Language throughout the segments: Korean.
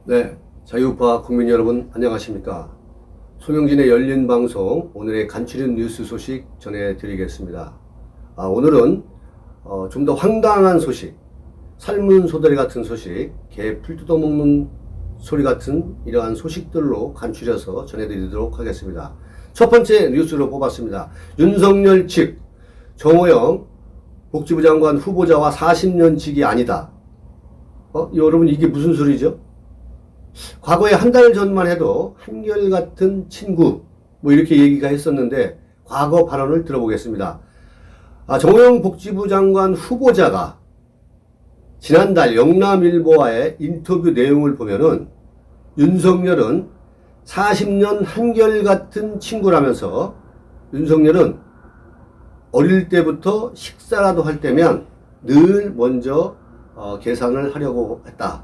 네, 자유우파 국민 여러분 안녕하십니까? 손영진의 열린 방송 오늘의 간추린 뉴스 소식 전해드리겠습니다. 오늘은 좀 더 황당한 소식, 삶은 소다리 같은 소식, 개 풀 뜯어먹는 소리 같은 이러한 소식들로 간추려서 전해드리도록 하겠습니다. 첫 번째 뉴스로 뽑았습니다. 윤석열 측 정호영 복지부 장관 후보자와 40년직이 아니다. 여러분 이게 무슨 소리죠? 과거에 한 달 전만 해도 한결같은 친구 뭐 이렇게 얘기가 했었는데 과거 발언을 들어보겠습니다. 정호영 복지부 장관 후보자가 지난달 영남일보와의 인터뷰 내용을 보면은 윤석열은 40년 한결같은 친구라면서 윤석열은 어릴 때부터 식사라도 할 때면 늘 먼저 계산을 하려고 했다.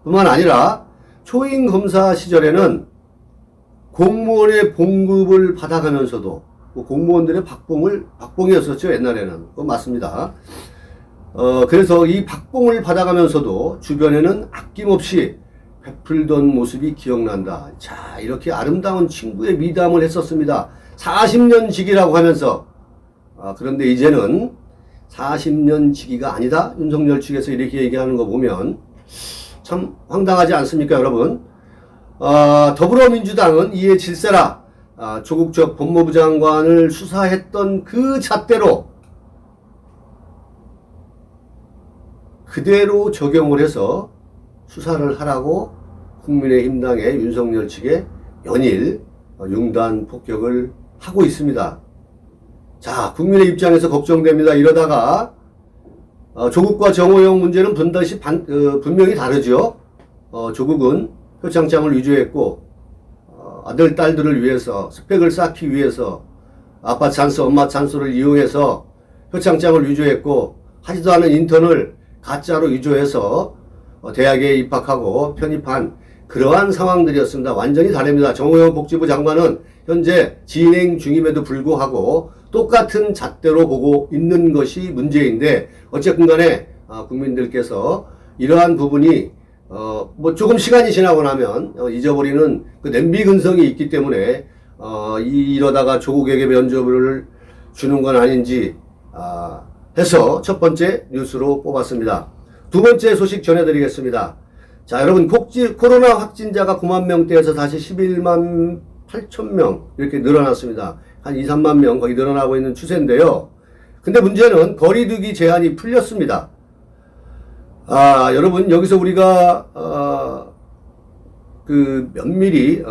뿐만 아니라 초임 검사 시절에는 공무원의 봉급을 받아가면서도 공무원들의 박봉이었었죠. 옛날에는. 그거 맞습니다. 그래서 이 박봉을 받아가면서도 주변에는 아낌없이 베풀던 모습이 기억난다. 자, 이렇게 아름다운 친구의 미담을 했었습니다. 40년 지기라고 하면서 그런데 이제는 40년 지기가 아니다. 윤석열 측에서 이렇게 얘기하는 거 보면 참 황당하지 않습니까, 여러분? 더불어민주당은 이에 질세라 조국 전 법무부 장관을 수사했던 그 잣대로 그대로 적용을 해서 수사를 하라고 국민의힘당의 윤석열 측에 연일 융단 폭격을 하고 있습니다. 자, 국민의 입장에서 걱정됩니다. 이러다가 조국과 정호영 문제는 분명히 다르죠. 조국은 표창장을 위조했고 아들, 딸들을 위해서 스펙을 쌓기 위해서 아빠 찬스, 엄마 찬스를 이용해서 표창장을 위조했고 하지도 않은 인턴을 가짜로 위조해서 대학에 입학하고 편입한 그러한 상황들이었습니다. 완전히 다릅니다. 정호영 복지부 장관은 현재 진행 중임에도 불구하고 똑같은 잣대로 보고 있는 것이 문제인데 어쨌든 간에 국민들께서 이러한 부분이 뭐 조금 시간이 지나고 나면 잊어버리는 그 냄비 근성이 있기 때문에 이러다가 조국에게 면접을 주는 건 아닌지 해서 첫 번째 뉴스로 뽑았습니다. 두 번째 소식 전해드리겠습니다. 자, 여러분 코로나 확진자가 9만 명대에서 다시 11만 8천 명 이렇게 늘어났습니다. 한 2, 3만 명 거의 늘어나고 있는 추세인데요. 근데 문제는 거리두기 제한이 풀렸습니다. 여러분 여기서 우리가 면밀히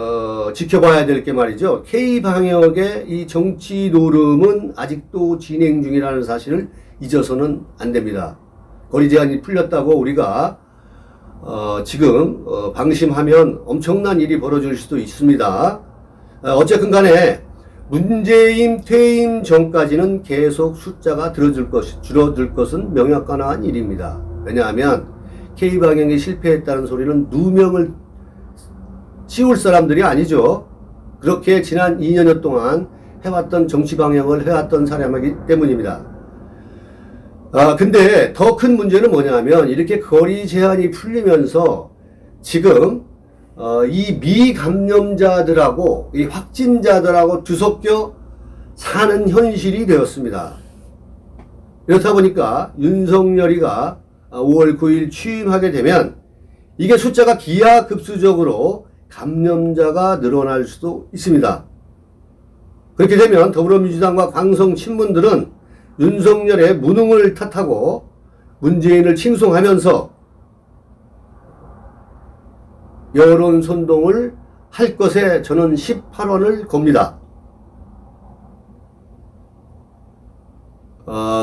지켜봐야 될 게 말이죠. K방역의 이 정치 노름은 아직도 진행 중이라는 사실을 잊어서는 안 됩니다. 거리 제한이 풀렸다고 우리가 지금 방심하면 엄청난 일이 벌어질 수도 있습니다. 어쨌든 간에 문재인 퇴임 전까지는 계속 숫자가 줄어들 것은 명확한 일입니다. 왜냐하면 K방역이 실패했다는 소리는 누명을 씌울 사람들이 아니죠. 그렇게 지난 2년여 동안 해왔던 정치방역을 해왔던 사람이기 때문입니다. 근데 더 큰 문제는 뭐냐면 이렇게 거리 제한이 풀리면서 지금 이 미감염자들하고 이 확진자들하고 뒤섞여 사는 현실이 되었습니다. 이렇다 보니까 윤석열이가 5월 9일 취임하게 되면 이게 숫자가 기하급수적으로 감염자가 늘어날 수도 있습니다. 그렇게 되면 더불어민주당과 광성 친문들은 윤석열의 무능을 탓하고 문재인을 칭송하면서 여론 선동을 할 것에 저는 18원을 겁니다.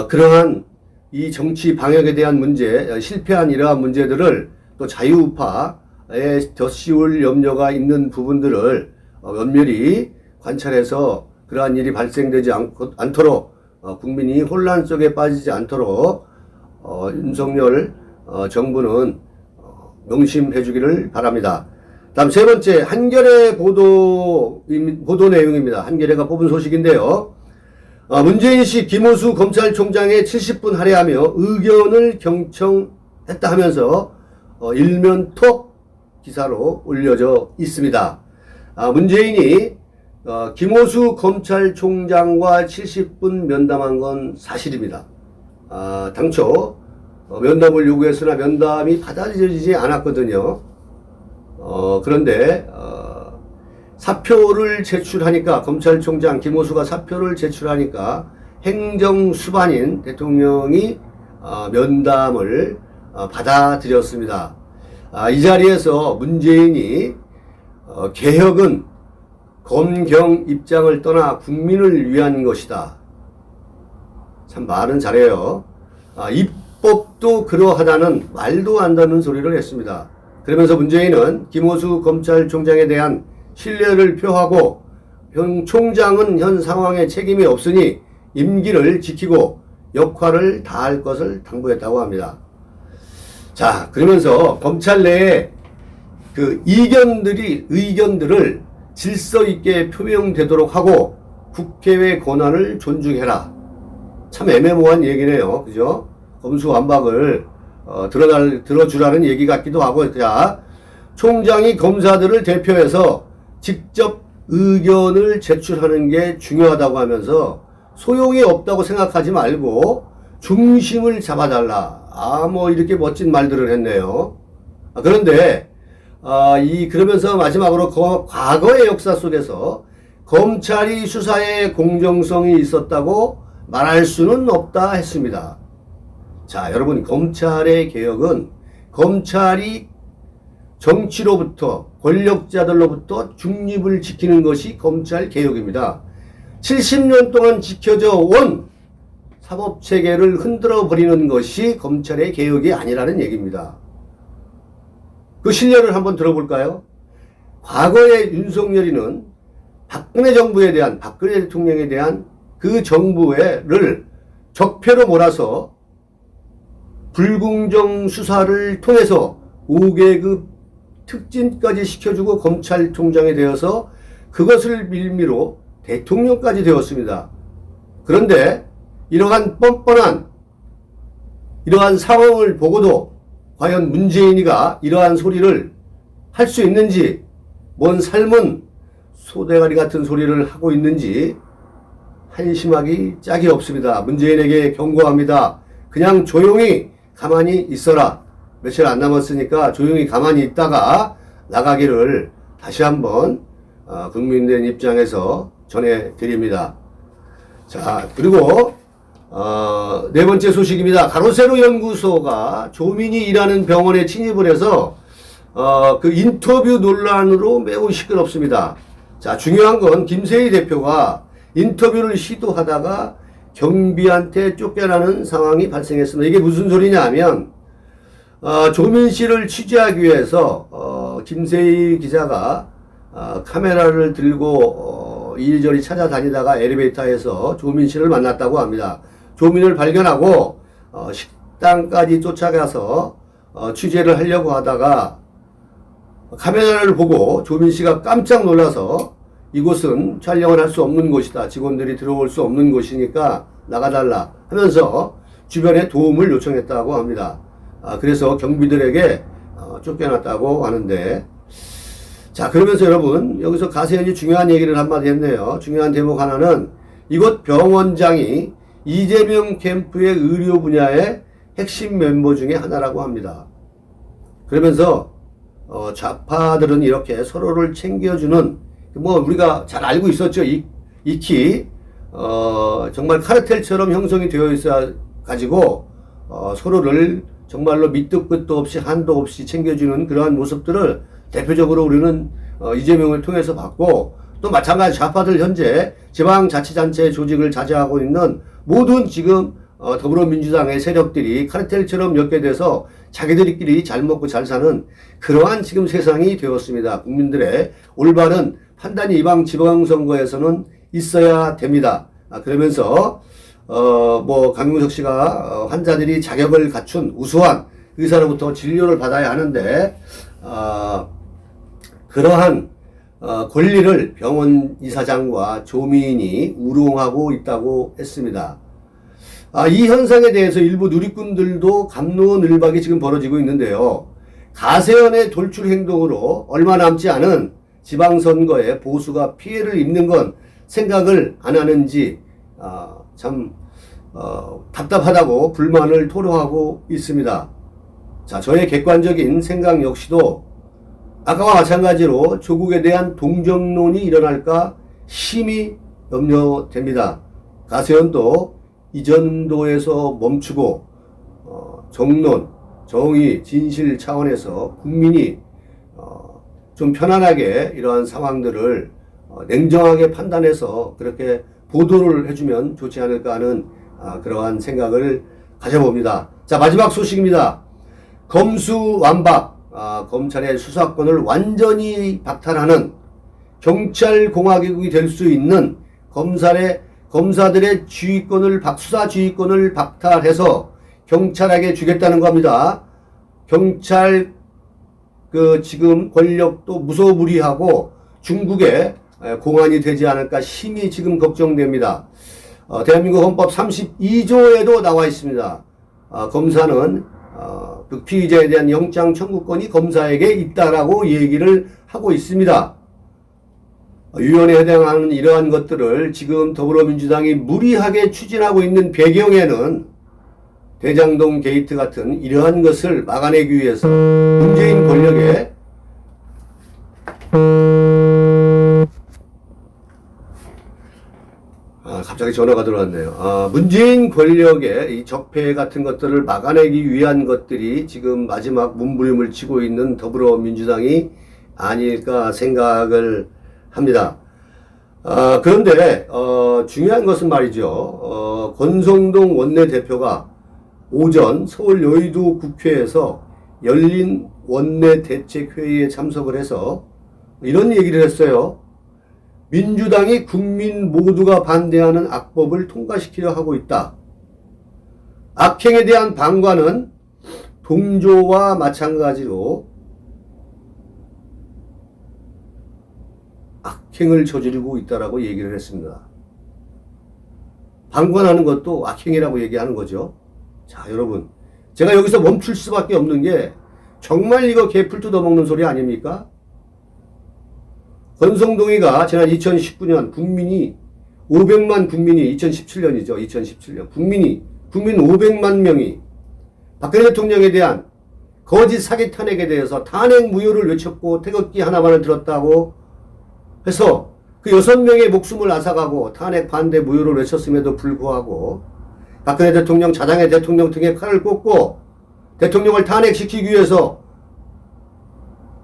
그러한 이 정치 방역에 대한 문제, 실패한 이러한 문제들을 또 자유우파에 덧씌울 염려가 있는 부분들을 면밀히 관찰해서 그러한 일이 발생되지 않도록 국민이 혼란 속에 빠지지 않도록 윤석열 정부는 명심해 주기를 바랍니다. 다음 세 번째 한겨레 보도 내용입니다. 한겨레가 뽑은 소식인데요. 문재인 씨 김호수 검찰총장의 70분 할애하며 의견을 경청했다 하면서 일면 톡 기사로 올려져 있습니다. 문재인이 김호수 검찰총장과 70분 면담한 건 사실입니다. 당초 면담을 요구했으나 면담이 받아들여지지 않았거든요. 그런데 사표를 제출하니까, 검찰총장 김호수가 사표를 제출하니까 행정수반인 대통령이 면담을 받아들였습니다. 이 자리에서 문재인이 개혁은 검경 입장을 떠나 국민을 위한 것이다. 참 말은 잘해요. 입법도 그러하다는 말도 안 되는 소리를 했습니다. 그러면서 문재인은 김호수 검찰총장에 대한 신뢰를 표하고 총장은 현 상황에 책임이 없으니 임기를 지키고 역할을 다할 것을 당부했다고 합니다. 자, 그러면서 검찰 내에 그 의견들을 질서 있게 표명되도록 하고 국회의 권한을 존중해라. 참 애매모호한 얘기네요. 그죠? 검수완박을 들어주라는 얘기 같기도 하고. 자, 총장이 검사들을 대표해서 직접 의견을 제출하는 게 중요하다고 하면서 소용이 없다고 생각하지 말고 중심을 잡아달라. 뭐 이렇게 멋진 말들을 했네요. 그런데 그러면서 마지막으로 과거의 역사 속에서 검찰이 수사에 공정성이 있었다고 말할 수는 없다 했습니다. 자, 여러분, 검찰의 개혁은 검찰이 정치로부터, 권력자들로부터 중립을 지키는 것이 검찰 개혁입니다. 70년 동안 지켜져 온 사법체계를 흔들어 버리는 것이 검찰의 개혁이 아니라는 얘기입니다. 그 신뢰를 한번 들어볼까요? 과거의 윤석열이는 박근혜 대통령에 대한 그 정부를 적폐로 몰아서 불공정 수사를 통해서 5계급 특진까지 시켜주고 검찰총장이 되어서 그것을 빌미로 대통령까지 되었습니다. 그런데 이러한 뻔뻔한 이러한 상황을 보고도 과연 문재인이가 이러한 소리를 할 수 있는지, 뭔 삶은 소대가리 같은 소리를 하고 있는지 한심하기 짝이 없습니다. 문재인에게 경고합니다. 그냥 조용히 가만히 있어라. 며칠 안 남았으니까 조용히 가만히 있다가 나가기를 다시 한번 국민들 입장에서 전해드립니다. 자, 그리고 네 번째 소식입니다. 가로세로 연구소가 조민이 일하는 병원에 침입을 해서 그 인터뷰 논란으로 매우 시끄럽습니다. 자, 중요한 건 김세희 대표가 인터뷰를 시도하다가 경비한테 쫓겨나는 상황이 발생했습니다. 이게 무슨 소리냐 하면 조민 씨를 취재하기 위해서 김세희 기자가 카메라를 들고 이리저리 찾아다니다가 엘리베이터에서 조민 씨를 만났다고 합니다. 조민을 발견하고 식당까지 쫓아가서 취재를 하려고 하다가 카메라를 보고 조민 씨가 깜짝 놀라서 이곳은 촬영을 할 수 없는 곳이다. 직원들이 들어올 수 없는 곳이니까 나가달라 하면서 주변에 도움을 요청했다고 합니다. 그래서 경비들에게 쫓겨났다고 하는데, 자, 그러면서 여러분, 여기서 가세현이 중요한 얘기를 한마디 했네요. 중요한 대목 하나는 이곳 병원장이 이재명 캠프의 의료 분야의 핵심 멤버 중에 하나라고 합니다. 그러면서 좌파들은 이렇게 서로를 챙겨주는, 뭐 우리가 잘 알고 있었죠. 익히 정말 카르텔처럼 형성이 되어 있어 가지고 서로를 정말로 밑도 끝도 없이 한도 없이 챙겨주는 그러한 모습들을 대표적으로 우리는 이재명을 통해서 봤고, 또 마찬가지 좌파들 현재 지방자치단체 조직을 자제하고 있는 모든 지금 더불어민주당의 세력들이 카르텔처럼 엮여돼서 자기들끼리 잘 먹고 잘 사는 그러한 지금 세상이 되었습니다. 국민들의 올바른 판단이 이번 지방선거에서는 있어야 됩니다. 그러면서 뭐 강용석 씨가 환자들이 자격을 갖춘 우수한 의사로부터 진료를 받아야 하는데 그러한 권리를 병원 이사장과 조민이 우롱하고 있다고 했습니다. 이 현상에 대해서 일부 누리꾼들도 갑론을박이 지금 벌어지고 있는데요. 가세연의 돌출 행동으로 얼마 남지 않은 지방선거에 보수가 피해를 입는 건 생각을 안 하는지 참 답답하다고 불만을 토로하고 있습니다. 자, 저의 객관적인 생각 역시도 아까와 마찬가지로 조국에 대한 동정론이 일어날까 심히 염려됩니다. 가세연도 이 정도에서 멈추고 정론, 정의, 진실 차원에서 국민이 좀 편안하게 이러한 상황들을 냉정하게 판단해서 그렇게 보도를 해주면 좋지 않을까 하는 그러한 생각을 가져봅니다. 자, 마지막 소식입니다. 검수완박, 검찰의 수사권을 완전히 박탈하는 경찰공화국이 될 수 있는 검사들의 수사 지휘권을 박탈해서 경찰에게 주겠다는 겁니다. 경찰 지금 권력도 무소불위하고 중국의 공안이 되지 않을까 심히 지금 걱정됩니다. 대한민국 헌법 32조에도 나와 있습니다. 검사는 그 피의자에 대한 영장 청구권이 검사에게 있다라고 얘기를 하고 있습니다. 위원회에 해당하는 이러한 것들을 지금 더불어민주당이 무리하게 추진하고 있는 배경에는 대장동 게이트 같은 이러한 것을 막아내기 위해서 문재인 권력에 갑자기 전화가 들어왔네요. 문재인 권력의 이 적폐 같은 것들을 막아내기 위한 것들이 지금 마지막 몸부림을 치고 있는 더불어민주당이 아닐까 생각을 합니다. 그런데 중요한 것은 말이죠. 권성동 원내대표가 오전 서울 여의도 국회에서 열린 원내대책회의에 참석을 해서 이런 얘기를 했어요. 민주당이 국민 모두가 반대하는 악법을 통과시키려 하고 있다. 악행에 대한 방관은 동조와 마찬가지로 악행을 저지르고 있다라고 얘기를 했습니다. 방관하는 것도 악행이라고 얘기하는 거죠. 자, 여러분, 제가 여기서 멈출 수밖에 없는 게 정말 이거 개풀 뜯어먹는 소리 아닙니까? 권성동이가 지난 2019년 2017년이죠. 2017년 국민 500만 명이 박근혜 대통령에 대한 거짓 사기 탄핵에 대해서 탄핵 무효를 외쳤고 태극기 하나만을 들었다고 해서 그 6명의 목숨을 앗아가고 탄핵 반대 무효를 외쳤음에도 불구하고 박근혜 대통령 자당의 대통령 등에 칼을 꽂고 대통령을 탄핵시키기 위해서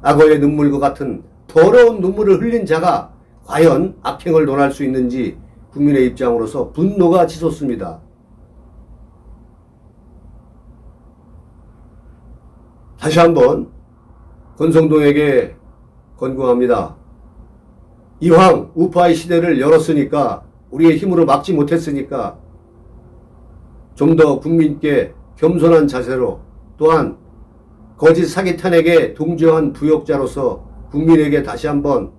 악어의 눈물과 같은 더러운 눈물을 흘린 자가 과연 악행을 논할 수 있는지 국민의 입장으로서 분노가 치솟습니다. 다시 한번 권성동에게 권고합니다. 이왕 우파의 시대를 열었으니까 우리의 힘으로 막지 못했으니까 좀 더 국민께 겸손한 자세로 또한 거짓 사기 탄핵에 동조한 부역자로서 국민에게 다시 한번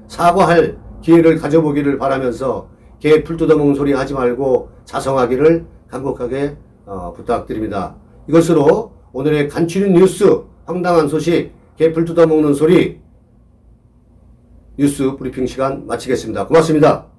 사과할 기회를 가져보기를 바라면서 개 풀 뜯어먹는 소리 하지 말고 자성하기를 간곡하게 부탁드립니다. 이것으로 오늘의 간추린 뉴스 황당한 소식 개 풀 뜯어먹는 소리 뉴스 브리핑 시간 마치겠습니다. 고맙습니다.